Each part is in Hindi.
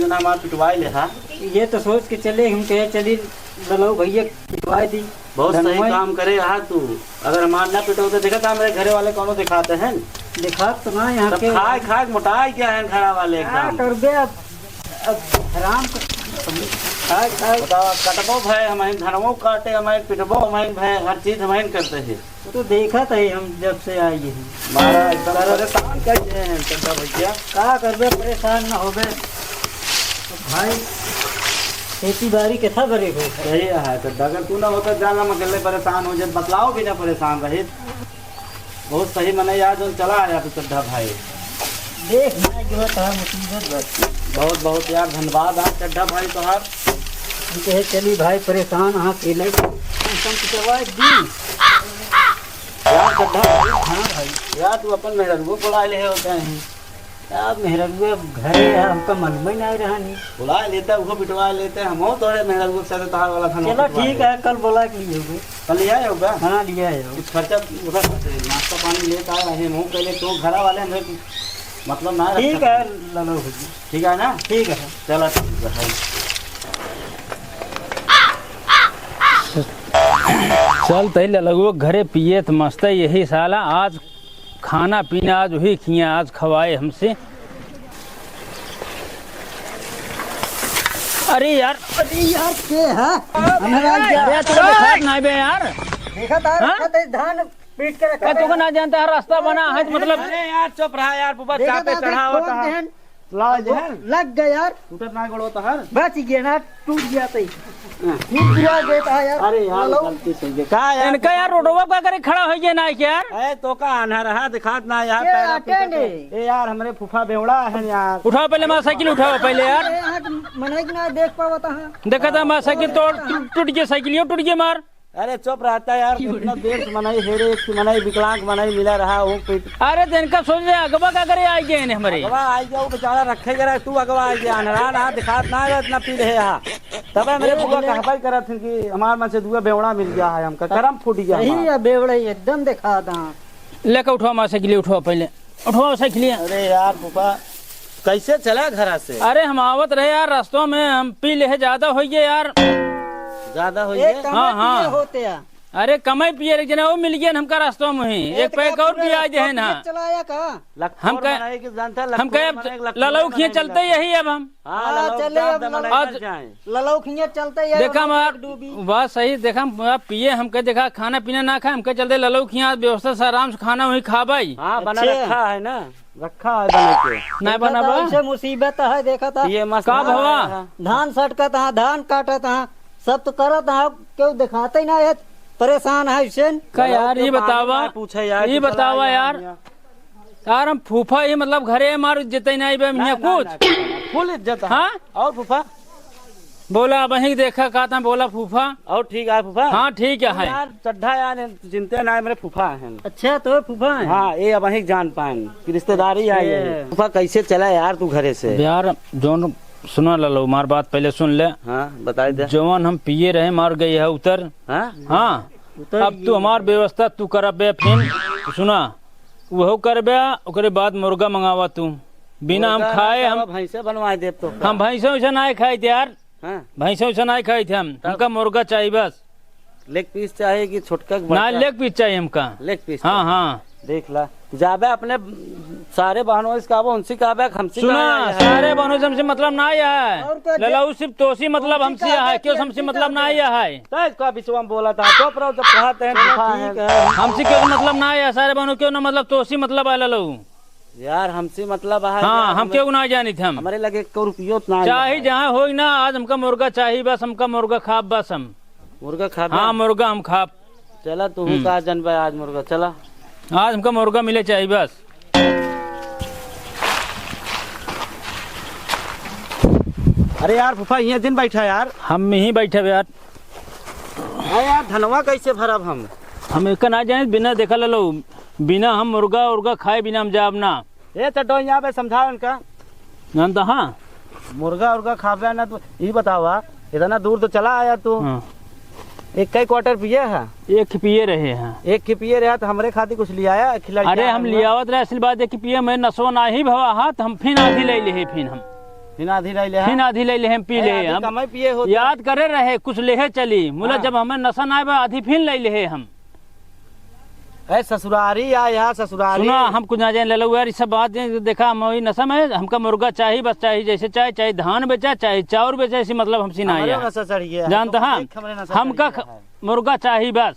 जो ना हमारे पिटवाई ले। हाँ ये तो सोच के चले हम कहे चली ललो भैया पिटवाई दी। बहुत सही काम करे यार तू। अगर हमारे ना पिटो तो देखा था मेरे घरे वाले कौन दिखाते हैं। दिखा तो ना यहाँ के खाए खाए मोटाई क्या है घरा वाले एकदम। कर दे अब हराम खाए खाए बताओ कटबो भाई हमारे धनवो काटे हमारे पिटबो हमारे भाई हर चीज हमारे करते हैं। तो देखा था हम जब से आए हैं हमारा एकदम परेशान कर दिए हैं चंदा भैया। का करबे परेशान ना होबे तो भाई खेती बाड़ी कैसा करे हो। सही है तो अगर तू ना होता जाना मैं अकेले परेशान हो जाए बतलाओ भी ना परेशान रहे। बहुत सही मने यार जो चला आया तो चड्ढा भाई देख ना जो था मुसीबत बस। बहुत बहुत यार धन्यवाद आप चड्ढा भाई तोहार। कहे चली भाई परेशान हाँ केले करवाए दी यार चड्ढा भाई। हाँ भाई यार तू अपन मेहरगो बुला ले होते हैं यार मेहरगुए घरे है हमका मालूम ही नहीं रहा नहीं। बुला लेते वो पिटवा लेते हम हो तो मेहरगो से तोहार वाला खाना। चलो ठीक है कल बोला के लिए होगे कल लिया होगा। हाँ लिया है कुछ खर्चा उधर नाश्ता पानी लेकर आए हैं मुँह पहले तो घर वाले हमें मतलब ना। ठीक है ललो भैया ठीक है ना। ठीक है चलो ठीक है भाई। चल तही लगो घरे पिए तो मस्त यही साला आज खाना पीना आज वही किया आज खवाए हमसे। अरे यार के है अरे तो देखा नहीं बे यार। देखा था हाँ? रखा था धान पीट के रखा तो ना जानता है रास्ता बना है मतलब। अरे यार चुप रहा यार बुबा देखा चापे था, चढ़ा होता ठोक है देहन, लाज है लग गया यार टूटत ना गड़ो तो हर। बच गया ना टूट गया तो टूट गया देता यार। अरे यार ललो, गलती से ये का यार इनका यार रोडवा का करे खड़ा हो गया ना क्या यार। ए तो का आना रहा दिखात ना यार ये पैरा आटे टूटत ने। है। ए यार हमरे फूफा बेवड़ा है यार। उठाओ पहले माँ साइकिल उठाओ पहले यार। अरे यहाँ मने कि ना देख पावा था देखा था माँ साइकिल तोड़ टूट गया साइकिल टूट गया मार। अरे चुप रहता यार इतना देर से मनाई हेरे एक मनाई विकलांग मनाई मिला रहा वो पीट अरे दिन का सोच रहे अगवा का करे आ गए हमारे। अगवा आई जाओ बेचारा रखे जरा तू अगवा आई गया अनरा ना दिखात ना है इतना पी रहे यहाँ। तब मेरे बुआ कहबाई करा थी कि हमारे मन से दुआ बेवड़ा मिल गया है हमका करम फूट गया सही हमारा। है बेवड़े एकदम देखा था। लेकर उठाओ माँ साइकिल उठाओ पहले उठाओ साइकिल। अरे यार फूफा कैसे चला घर से। अरे हम आवत रहे यार रास्तों में हम पी ले ज्यादा हो गए यार। ज्यादा हो एक गया। हाँ, हाँ। होते हैं अरे कमाई पिए जना वो मिल गया हमका रास्तों में ही एक पैक और पिया है ना। चलाया का हम कहे ललऊ खिए चलते यही अब हम। हाँ, चले अब आज- ललो खिया चलते यार देखा वहाँ मार डूबी बात सही देखा आप पिए हमके देखा खाना पीना ना खाए हमके चलते ललऊ खिया व्यवस्था से आराम से खाना वही खा भाई। हाँ बना अच्छे। रखा है ना रखा है बना के। नहीं बना बा से मुसीबत है देखा था ये मस्त का बना भवा? है। धान सटका था धान काटा था सब तो करा था क्यों दिखाते ही ना है परेशान है हुसैन। का यार ये बतावा पूछे यार ये बतावा यार यार हम फूफा ही मतलब घरे मार जिते नहीं बे मियां कुछ फुल इज्जत है। हाँ और फूफा बोला वही देखा कहा था बोला फूफा। और ठीक है फूफा। हाँ ठीक है यार चड्ढा यार चिंते ना मेरे फूफा हैं। अच्छा तो फूफा है हाँ ये अब वही जान पाए कि रिश्तेदारी आई है। फूफा कैसे चला यार तू घरे से। यार जोन सुना लो मार बात पहले सुन ले। हाँ बता दे। जवान हम पिए रहे मार गई है उतर। हाँ हाँ उतर अब तू हमार व्यवस्था तू करबे फिर सुना वो करबे ओकरे बाद मुर्गा मंगावा तू बिना हम खाए हम भैंसे बनवाए दे तो। हम भैंसा वैसा नहीं खाए थे यार। हाँ भैंसा वैसा नहीं खाए थे हमका मुर्गा चाहिए बस। लेग पीस चाहिए कि छोटका ना लेग पीस चाहिए हमका। लेग पीस हाँ हाँ देख ला जाबे अपने सारे बहनों इसका उनसे कहबे हमसे सुना सारे बहनों से हमसे मतलब ना आया और क्या है ललाऊ सिर्फ तोसी मतलब हमसे है क्यों हमसे मतलब ना आया है। तो इसका विश्वास बोला था तो पर जब कहते हैं फूफा है। हमसे क्यों मतलब ना आया सारे बहनों क्यों ना मतलब तोसी मतलब है ललाऊ। यार हमसे मतलब है हाँ हम क्यों ना जानी थे हम हमारे लगे 1 रुपयो ना चाहे जहाँ हो ना आज हमका मुर्गा चाहिए बस हमका मुर्गा खाप बस हम। मुर्गा खा हाँ मुर्गा हम खाप चला तू कहा जनबे आज मुर्गा चला आज हमका मुर्गा मिले चाहिए बस। अरे यार फूफा यहाँ दिन बैठा यार। हम ही बैठे यार। हाँ यार धनवा कैसे भरब हम एक ना जाए बिना देखा लो बिना हम मुर्गा उर्गा खाए बिना हम जाब ना। ये चड्डो यहाँ पे समझाओ इनका जानता हाँ मुर्गा उर्गा खावे ना तो ये बतावा इतना दूर तो चला आया तू। हाँ। एक कई क्वार्टर पिए है एक पिए रहे हैं एक की पिए रहा तो हमरे खातिर कुछ लिया आया खिला। अरे हम लियावत रहे असल बात है कि पिए मैं नसो ना ही भवा हाथ हम फिर आधी ले ले फिर हम फिर आधी ले ले फिर आधी ले ले हम पी ले हम कम पिए हो याद करे रहे कुछ लेहे चली मुला हाँ। जब हमें नशा ना आए आधी फिर ले ले हम ए ससुरारी या यहाँ ससुरारी सुना हम कुछ ना जाए ले लो यार, ये सब बात देखा हम वही नशा में हमका मुर्गा चाहिए बस चाहिए, जैसे चाहे चाहे धान बेचा चाहे चाउर बेचा, ऐसी मतलब हमसे ना हमारे आया नशा चढ़ गया जानता है हमका मुर्गा चाहिए बस।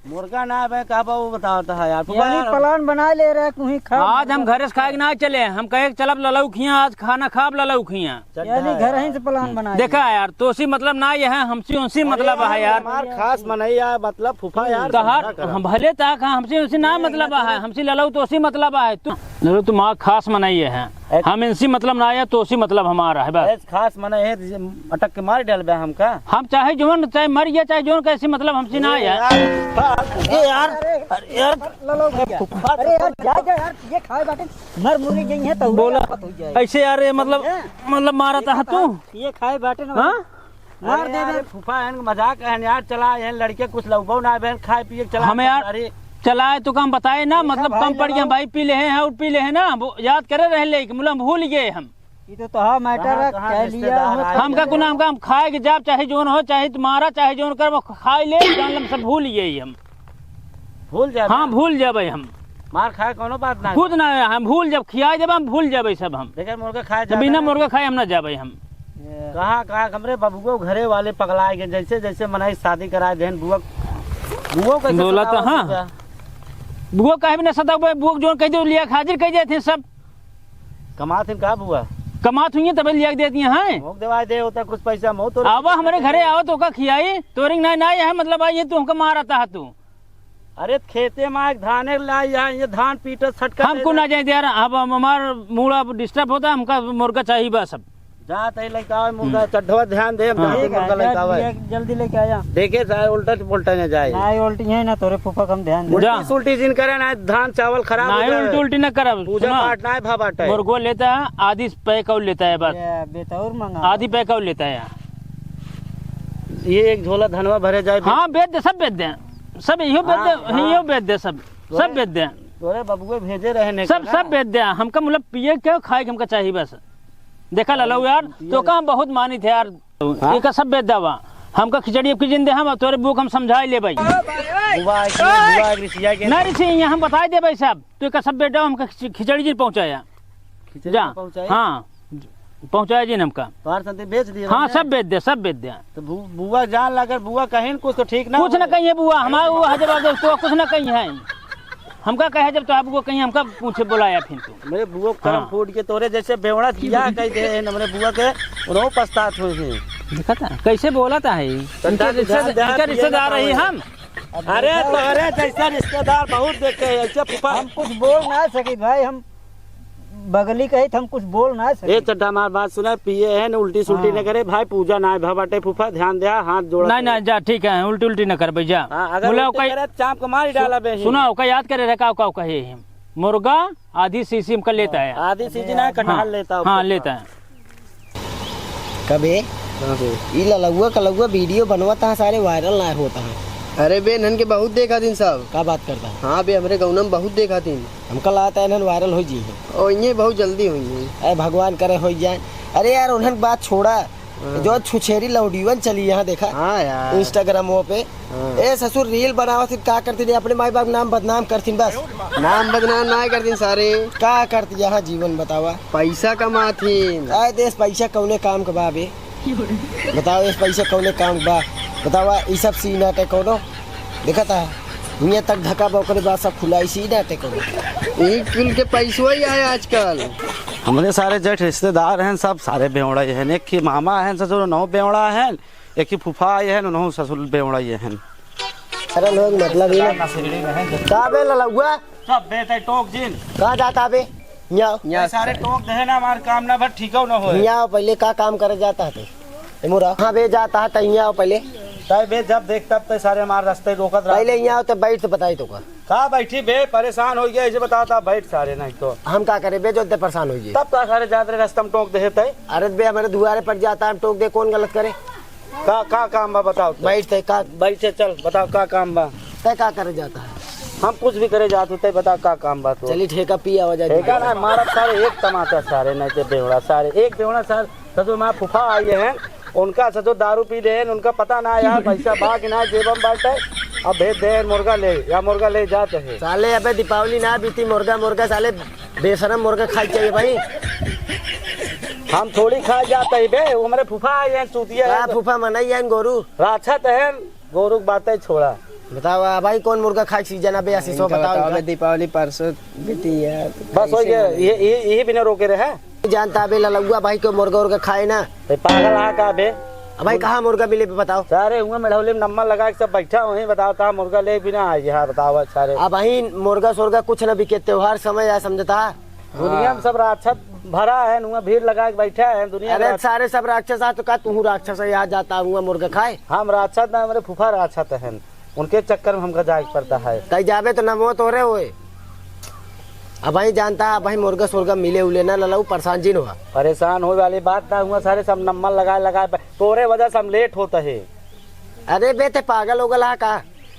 मुर्गा ना है कहा वो बताता है यार यानी प्लान बना ले रहे कुहीं खा आज हम घर से खाए के ना चले, हम कहे चलब ललऊ खिया आज खाना खाब ललऊ खिया, यानी घर ही से प्लान बना देखा यार तोसी मतलब ना ये है हमसे उनसी मतलब है यार, हमार खास मनैया मतलब फूफा यार तहार हम भले तक हमसे उनसे ना मतलब है, हमसे ललऊ तोसी मतलब है, तू ललऊ तुम्हारा खास मनाइए है, हम इनसी मतलब ना आया तोसी मतलब हमारा है बस। खास मना है अटक के मार डाल बे हमका हम चाहे जोन चाहे मर गया चाहे जोन कैसे मतलब हमसे ना आया यार यार ललो भैया अरे यार जा जा यार ये खाए बाटे मर मुर्गी गई है तो बोला हो जाए ऐसे यार ये मतलब मारा था तू ये खाए बाटे ना हाँ मार दे बे फूफा है मजाक है यार चला है लड़के कुछ लौबो ना बहन खाए पिए चला हमें यार अरे चलाए तो काम बताए ना मतलब कम पड़ गया भाई पी ले हैं और पी ले हैं ना वो याद करे रह ले मुला भूल गए हम ये तो हाँ मैटर है कह लिया हम का गुना हम खाए के जाब चाहे जोन हो चाहे तुम्हारा चाहे जोन कर वो खाए ले जान सब भूल गए हम भूल जा हाँ भूल जाबे हम मार खाए कोनो बात ना खुद ना हम भूल जब खियाए जब हम भूल जाबे सब हम लेकिन मुर्गा खाए जब बिना मुर्गा खाए हम ना जाबे हम कहाँ हमरे बबुआ घरे वाले पगलाए गए जैसे जैसे मनाई शादी कराए देन बुआ बुआ कैसे बोला तो हाँ। सतावा बुआ कहे भी ना सता बुआ जोन कह दो लिया हाजिर कह जाते सब कमा थे का बुआ कमात हुई तभी लिया देती हैं मोक दवाई दे होता कुछ पैसा मो तो आवा हमारे घरे आओ तो का खियाई तोरिंग ना ना है मतलब आई तू हमको मारता है तू अरे खेते में एक धाने लाई ये धान पीटे छटका हमको ना जाए यार अब हमारा मूड अब डिस्टर्ब होता है हमका मुर्गा चाहिए बस सब जा तई लइका मुर्गा चढ़वा ध्यान दे मुर्गा लइका जल्दी लेके आया देखे सारे उल्टा पुल्टा न जाए ना उल्टी है ना तोरे फूफा कम ध्यान दे उल्टी उल्टी जिन करे ना धान चावल खराब हो ना जाए उल्टी उल्टी न करब पूजा पाठ ना है भाबाटा मुर्गो लेता है आधी पैक और लेता है बस ये बेतौर मंगा आधी पैक और लेता है ये एक झोला धनवा भरे जाए हाँ बेच दे सब बेच दे सब इहो बेच दे इहो बेच दे सब बेच दे तोरे बबुए भेजे रहे सब बेच दे हमका मतलब पिए के खाए के हमका चाहिए बस देखा ललो यार तो का हम बहुत मानी थे यार एक सब बेच दवा हमका खिचड़ी अब की जिंदे हम तोरे बुक हम समझाई ले भाई नहीं ऋषि हम बताए दे भाई साहब तो एक सब बेटा हमका खिचड़ी जी पहुंचाया जा हाँ पहुंचाया जी ने हमका बेच दिया हाँ सब बेच दे तो बुआ जान लगर बुआ कहीं कुछ तो ठीक ना कुछ न कहिए बुआ हमारा वो हजर तो कुछ न कही है हमका कहे जब तो आपको कहीं हमका पूछे बुलाया फिर तो मेरे बुआ करम हाँ। फूट के तोरे जैसे बेवड़ा किया कह दे मेरे बुआ के रो पछतात हुए थे देखा था कैसे बोला था है इनका रिश्तेदार रही हम अरे तोरे जैसा रिश्तेदार बहुत देखे हैं ऐसे फूफा हम कुछ बोल ना सके भाई हम बगली कही हम कुछ बोल ना सके ए चड्ढा मार बात सुना पिए है न उल्टी सुल्टी न करे भाई पूजा ना भबाटे फूफा ध्यान दे हाथ जोड़ा नहीं नहीं जा ठीक है उल्टी उल्टी न कर भाई जा अगर बोला उल्टी करे चाप को मार ही डाला बे सुना का याद करे रखा का कहे मुर्गा आधी सीसी का लेता है आधी सीजन है कटहल लेता हूं हाँ लेता है कबे ई ललुआ कलुआ वीडियो बनवाता सारे वायरल ना होता है। अरे बे नन के बहुत देखा दिन सब का बात करता है हाँ बे हमरे गौनम बहुत देखा दिन हमका लगता है इन्हन वायरल हो जी और ये बहुत जल्दी हुई अरे भगवान करे हो जाए। अरे यार उन्हन बात छोड़ा जो छुछेरी लौडीवन चली यहाँ देखा हाँ यार इंस्टाग्राम पे ए ससुर रील बनावा फिर का करती नहीं अपने माई बाप नाम बदनाम करती बस नाम बदनाम ना कर दिन सारे का करती यहाँ जीवन बतावा पैसा कमाथीन आए देश पैसा कौने काम का बा बे बताओ इस पैसा कौने काम बा बतावा ये सब सी नाटे कोनो देखा था दुनिया तक धक्का बकरे बाद सब खुलाई सी नाटे कोनो यही कुल के पैसों ही आए आजकल हमारे सारे जेठ रिश्तेदार हैं सब सारे बेवड़ा ये हैं एक ही मामा हैं ससुर नौ बेवड़ा हैं एक ही फूफा ये हैं नौ ससुर बेवड़ा ये हैं अरे लोग मतलब ही ना का बे ललुआ सब बेटे टोक जिन कहाँ जाता बे यहाँ सारे टोक दे ना हमार काम ना भर ठीक हो ना हो यहाँ पहले का काम करे जाता है मुरा हाँ बे जाता है तैयार आओ पहले ताई बे जब देखता तो सारे हमारे रास्ते रोकत रहा पहले यहाँ तो बैठ तो बताई तो का बैठी बे परेशान हो गया ऐसे बताता बैठ सारे नहीं तो हम का करे बे जो इतने परेशान हो गए तब तो सारे जाते रास्ते में टोक देते अरे बे हमारे दुआरे पर जाता है टोक दे कौन गलत करे का काम बा बताओ तो। बैठते का बैठे चल बताओ का काम बा तय का करे जाता है हम कुछ भी करे जाते थे बताओ का काम बा तो चलिए ठेका पिया हो जाए ठेका ना मारा सारे एक टमाटर सारे नहीं थे बेवड़ा सारे एक बेवड़ा सारे सचो हमारे फूफा आई हैं उनका सचो दारू पी दे उनका पता ना यार पैसा बा कि ना जेबम बाटे अब भेज दे मुर्गा ले या मुर्गा ले जाते है साले अबे दीपावली ना बीती मुर्गा साले बेशरम मुर्गा खाई चाहिए भाई। हम थोड़ी खा जाते है बे वो हमारे फूफा आए हैं चूतिया फूफा मनाई है गोरू राक्षत है गोरू बातें छोड़ा। बताओ भाई कौन मुर्गा खाई सीजन अबे आशीषो बताओ। दीपावली परसों बीती यार। बस हो गया ये बिना रोके रहे जानता अबे ललुआ भाई को मुर्गा खाए ना पागल आ का बे भाई कहाँ मुर्गा मिले बताओ। सारे हुए मेढ़ौले में नंबर लगा के सब बैठा वहीं बताओ था मुर्गा ले बिना आई है बताओ सारे। अब भाई मुर्गा सोर्गा कुछ न बिके त्योहार समय है समझता दुनिया में सब राक्षस भरा है नुआ भीड़ लगा के बैठा है दुनिया। अरे सारे सब राक्षस आ तो का तू राक्षस यहाँ जाता हुआ मुर्गा खाए। हम राक्षस ना हमारे फूफा राक्षस है उनके चक्कर में हमका जाग पड़ता है कहीं जाबे तो न मौत हो रहे हुए। अब भाई जानता है भाई मुर्गा सोर्गा मिले उले ना ललाऊ परेशान जी हुआ परेशान हो वाली बात ना हुआ सारे सब नंबर लगाए तोरे वजह से हम लेट होता है। अरे बेटे पागल हो गला का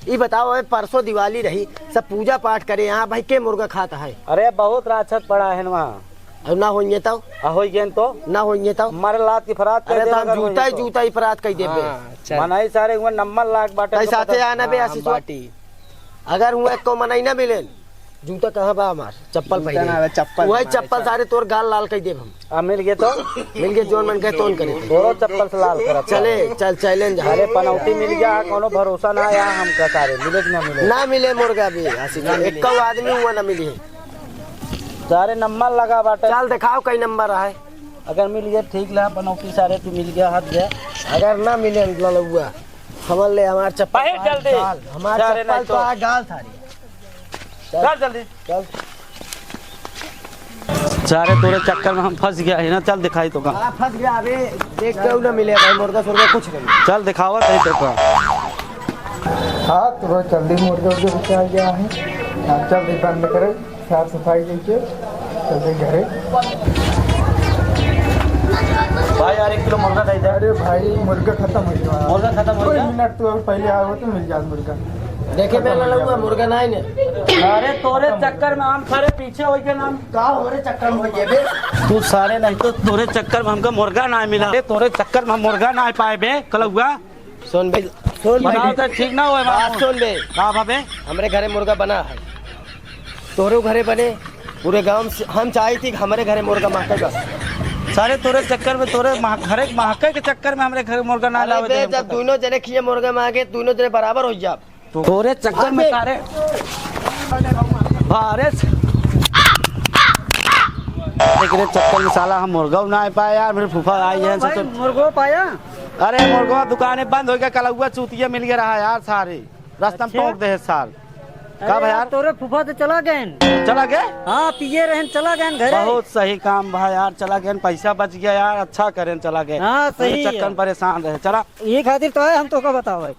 ये बताओ अबे परसों दिवाली रही सब पूजा पाठ करे यहाँ भाई के मुर्गा खाता है। अरे बहुत राक्षस पड़ा है वहाँ अब ना होइए तो ना होइए तो हमारे लात की फरात अरे तो जूता ही फरात कह दे मनाई सारे हुए नंबर लाख बाटे साथे आना बे आशीष अगर हुआ को मनाई ना मिले जूता कहाँ बा हमार चप्पल पहने चप्पल वही चप्पल सारे तोर गाल लाल कह देब हम मिल गए जोन मन कहे तोन करे तोरो चप्पल से लाल कर चले चल चैलेंज अरे पनौती मिल गया कोनो भरोसा ना आया हमका सारे मिले कि ना मिले मुर्गा भी आशीष एक आदमी हुआ ना मिली है सारे नंबर लगा बाटे चल दिखाओ कई नंबर है अगर मिल गया ठीक ला पनौती सारे तू मिल गया हाथ गया अगर ना मिले ललुआ समझ ले हमार चप्पल जल्दी हमार चप्पल तो गाल थारी चल जल्दी चल सारे तोरे चक्कर में हम फंस गया है ना चल दिखाई तो का फंस गया अबे देख के ना मिले भाई मुर्गा सुर्गा कुछ नहीं चल दिखावा दे तो का हाँ तो जल्दी मुर्गा बचा गया है जल्दी बंद करे साफ सफाई करके जल्दी घरे भाई यार 1 किलो मुर्गा दे दे। अरे भाई मुर्गा खत्म हो गया मुर्गा खत्म हो कोई गया मिनट तो पहले आया हो तो मिल जाए मुर्गा देखे मैं ललुआ मुर्गा ना ने अरे तोरे चक्कर में हम सारे पीछे हो के नाम का होरे चक्कर में ये बे तू सारे नहीं तो तोरे चक्कर में हमका मुर्गा ना मिला तोरे चक्कर में हम मुर्गा ना पाए बे कलुआ सुन बनाओ तो ठीक ना होए बात सुन बे का भाबे हमारे घरे मुर्गा बना है तोरे घरे बने पूरे गांव से हम चाहे थी हमारे घरे मुर्गा महकेगा सारे तोरे चक्कर में तोरे घरे महके के चक्कर में हमारे घर मुर्गा ना लावे दे जब दोनों जने खिए मुर्गा मांगे दोनों जने बराबर हो जा तोरे चक्कर में सारे भारत तेरे चक्कर में साला हम मुर्गा ना पाए यार मेरे फूफा आई है भाई मुर्गो पाया अरे मुर्गा दुकानें बंद हो गया कल हुआ चूतिया मिल गया रहा यार सारे रास्ता में टोक दे साल कब यार तोरे फूफा तो चला गए चला गए हाँ पिए रहन चला गए घरे बहुत सही काम भाई यार चला गए पैसा बच गया यार अच्छा करें चला गए हाँ सही चक्कर में परेशान रहे चला ये खातिर तो है हम तो का बताओ भाई